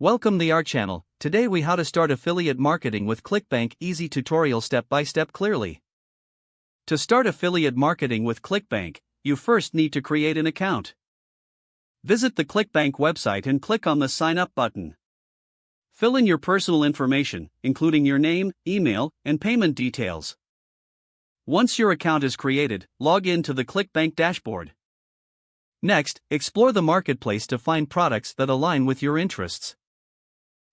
Welcome to our channel. Today we how to start affiliate marketing with ClickBank, easy tutorial step by step clearly. To start affiliate marketing with ClickBank, you first need to create an account. Visit the ClickBank website and click on the sign up button. Fill in your personal information, including your name, email, and payment details. Once your account is created, log in to the ClickBank dashboard. Next, explore the marketplace to find products that align with your interests.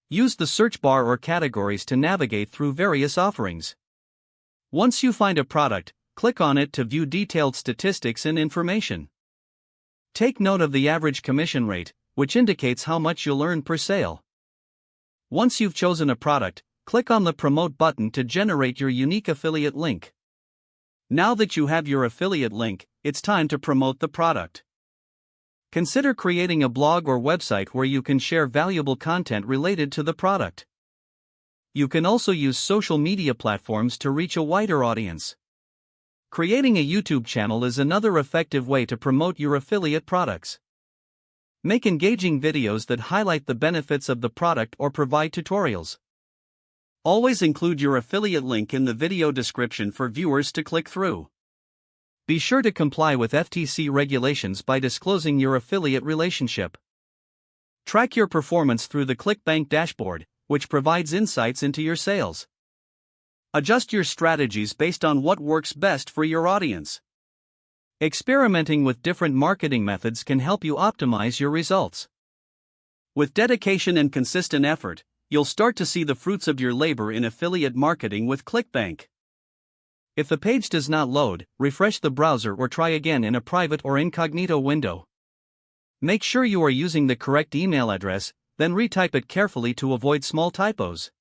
Use the search bar or categories to navigate through various offerings. Once you find a product, click on it to view detailed statistics and information. Take note of the average commission rate, which indicates how much you'll earn per sale. Once you've chosen a product, click on the Promote button to generate your unique affiliate link. Now that you have your affiliate link, it's time to promote the product. Consider creating a blog or website where you can share valuable content related to the product. You can also use social media platforms to reach a wider audience. Creating a YouTube channel is another effective way to promote your affiliate products. Make engaging videos that highlight the benefits of the product or provide tutorials. Always include your affiliate link in the video description for viewers to click through. Be sure to comply with FTC regulations by disclosing your affiliate relationship. Track your performance through the ClickBank dashboard, which provides insights into your sales. Adjust your strategies based on what works best for your audience. Experimenting with different marketing methods can help you optimize your results. With dedication and consistent effort, you'll start to see the fruits of your labor in affiliate marketing with ClickBank. If the page does not load, refresh the browser or try again in a private or incognito window. Make sure you are using the correct email address, then retype it carefully to avoid small typos.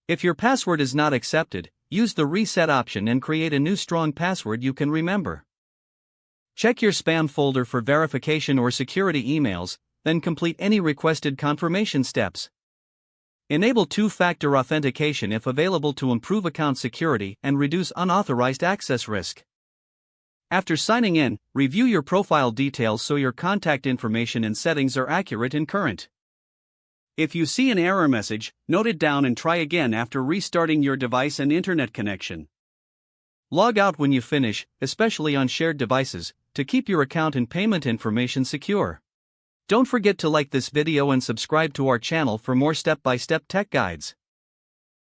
If your password is not accepted, use the reset option and create a new strong password you can remember. Check your spam folder for verification or security emails, then complete any requested confirmation steps. Enable two-factor authentication if available to improve account security and reduce unauthorized access risk. After signing in, review your profile details so your contact information and settings are accurate and current. If you see an error message, note it down and try again after restarting your device and internet connection. Log out when you finish, especially on shared devices, to keep your account and payment information secure. Don't forget to like this video and subscribe to our channel for more step-by-step tech guides.